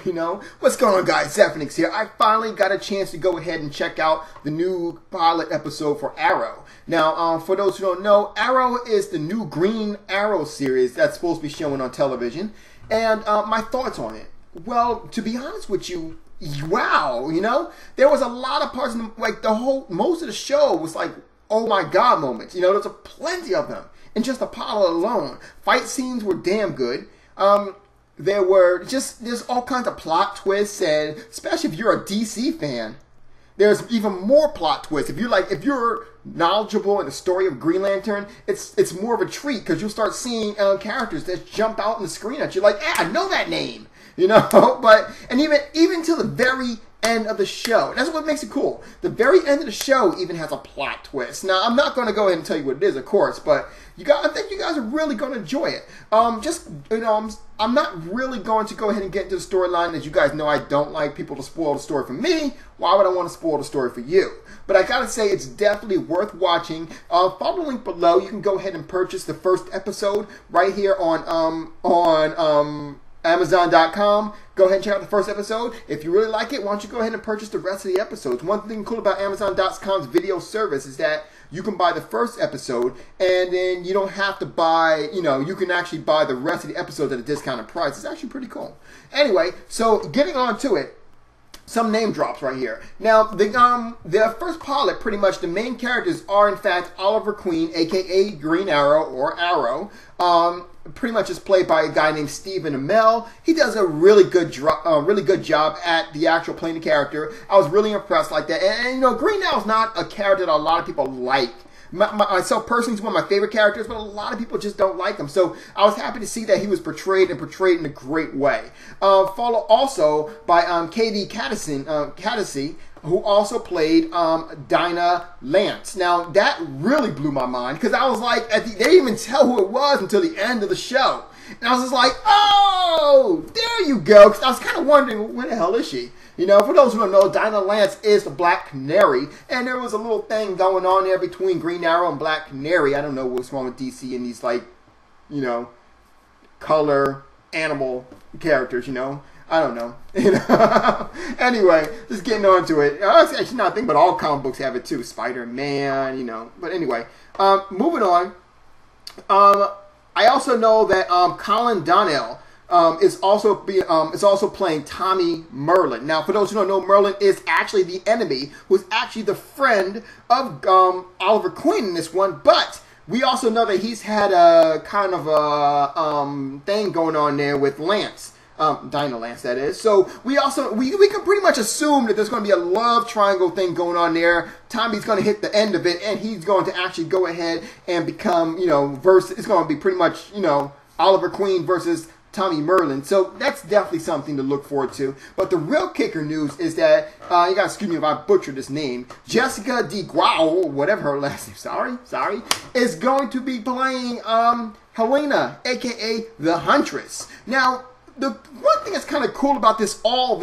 you know? What's going on, guys? Zephyrnix here. I finally got a chance to go ahead and check out the new pilot episode for Arrow. Now, for those who don't know, Arrow is the new Green Arrow series that's supposed to be showing on television. And my thoughts on it. Well, to be honest with you, wow, you know? There was a lot of parts, like most of the show was like, oh my God moments. You know, there's plenty of them. And just the pilot alone. Fight scenes were damn good. There's all kinds of plot twists, and especially if you're a DC fan, there's even more plot twists. If you're knowledgeable in the story of Green Lantern, it's more of a treat because you'll start seeing characters that jump out on the screen at you like, I know that name, you know. And even till the very end of the show, that's what makes it cool. The very end of the show even has a plot twist. Now, I'm not going to go ahead and tell you what it is, of course, but I think you guys are really going to enjoy it. I'm not really going to go ahead and get into the storyline. As you guys know, I don't like people to spoil the story for me. Why would I want to spoil the story for you? But I gotta say, it's definitely worth watching. Follow the link below. You can go ahead and purchase the first episode right here on Amazon.com. Go ahead and check out the first episode. If you really like it, why don't you go ahead and purchase the rest of the episodes. One thing cool about Amazon.com's video service is that you can buy the first episode, and then you don't have to buy, you can actually buy the rest of the episodes at a discounted price. It's actually pretty cool. Anyway, so getting on to it, some name drops right here. Now, the first pilot, pretty much the main characters are in fact Oliver Queen, aka Green Arrow or Arrow. Pretty much is played by a guy named Stephen Amell. He does a really good job at the actual playing the character. I was really impressed like that. And Green Arrow's not a character that a lot of people like. Myself personally, he's one of my favorite characters, but a lot of people just don't like him. So I was happy to see that he was portrayed in a great way. Followed also by Katie Caddacy, who also played Dinah Lance. Now, that really blew my mind, because I was like, they didn't even tell who it was until the end of the show. And I was just like, oh, there you go. Because I was kind of wondering, where the hell is she? For those who don't know, Dinah Lance is the Black Canary. And there was a little thing going on there between Green Arrow and Black Canary. I don't know what's wrong with DC and these, color animal characters, I don't know. Anyway, just getting on to it. It's actually not a thing, but all comic books have it too. Spider-Man, But anyway, moving on. I also know that Colin Donnell is also playing Tommy Merlin. Now, for those who don't know, Merlin is actually the enemy, who's actually the friend of Oliver Queen in this one. But we also know that he's had a kind of a thing going on there with Lance. Dinah Lance, that is. So we can pretty much assume that there's going to be a love triangle thing going on there. Tommy's going to hit the end of it, and he's going to actually go ahead and become, it's going to be pretty much, Oliver Queen versus Tommy Merlin. So that's definitely something to look forward to. But the real kicker news is that, you gotta excuse me if I butchered this name, Jessica DeGuao, whatever her last name, sorry, is going to be playing Helena, aka the Huntress. Now, the one thing that's kind of cool about this whole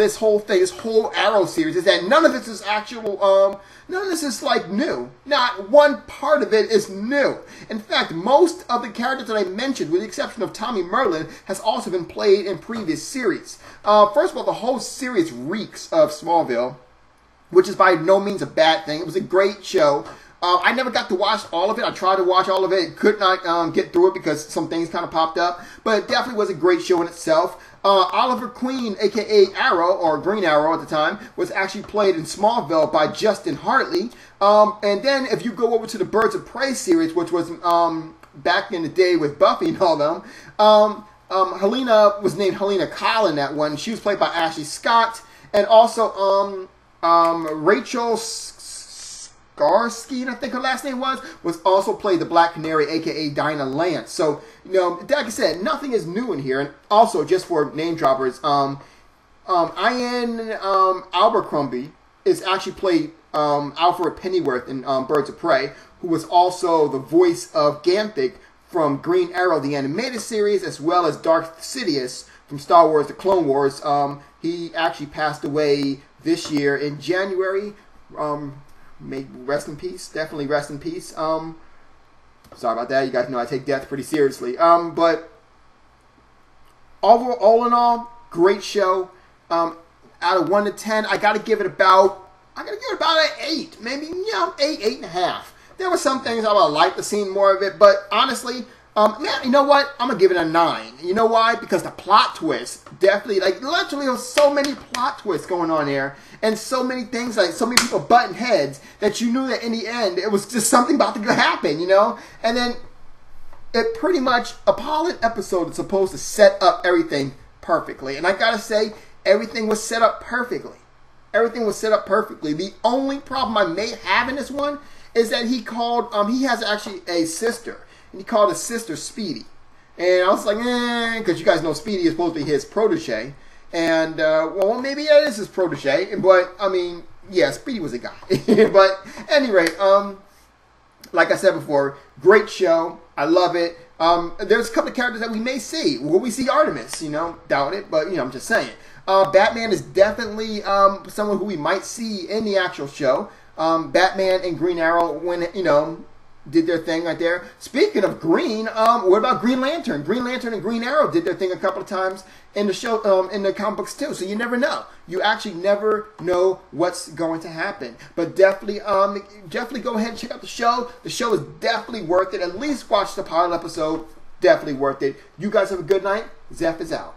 Arrow series, is that none of this is none of this is new. Not one part of it is new. In fact, most of the characters that I mentioned, with the exception of Tommy Merlin, has also been played in previous series. First of all, the whole series reeks of Smallville, which is by no means a bad thing. It was a great show. I never got to watch all of it. I tried to watch all of it. Could not get through it because some things kind of popped up. But it definitely was a great show in itself. Oliver Queen, a.k.a. Arrow, or Green Arrow at the time, was actually played in Smallville by Justin Hartley. And then if you go over to the Birds of Prey series, which was back in the day with Buffy and all them, Helena was named Helena Kyle in that one. She was played by Ashley Scott. And also Rachel Garskeen, I think her last name was also played the Black Canary, aka Dinah Lance. So, like I said, nothing is new in here. And also, just for name droppers, Ian Abercrombie is actually played Alfred Pennyworth in Birds of Prey, who was also the voice of Ganthic from Green Arrow, the animated series, as well as Darth Sidious from Star Wars: The Clone Wars. He actually passed away this year in January. May rest in peace. Definitely rest in peace. Sorry about that. You guys know I take death pretty seriously. But all in all, great show. Out of 1 to 10, I gotta give it about an 8, maybe 8.5. There were some things I would like to see more of it, but honestly, man, you know what? I'm gonna give it a 9. You know why? Because the plot twist definitely, like, literally, there's so many plot twists going on there, and so many things, like so many people butting heads that you knew that in the end it was just something about to happen, you know. And then it pretty much, a pilot episode is supposed to set up everything perfectly, and I gotta say, everything was set up perfectly. Everything was set up perfectly. The only problem I may have in this one is that he has actually a sister, and he called his sister Speedy. And I was like, because you guys know Speedy is supposed to be his protege. And, well, maybe that is his protege. But, I mean, yeah, Speedy was a guy. But, anyway, like I said before, great show. I love it. There's a couple of characters that we may see. Will we see Artemis? You know, doubt it. But, you know, I'm just saying. Batman is definitely someone who we might see in the actual show. Batman and Green Arrow, when, you know, did their thing right there. Speaking of green, what about Green Lantern? Green Lantern and Green Arrow did their thing a couple of times in the show, in the comic books too. So you never know. You actually never know what's going to happen. But definitely go ahead and check out the show. The show is definitely worth it. At least watch the pilot episode. Definitely worth it. You guys have a good night. Zeph is out.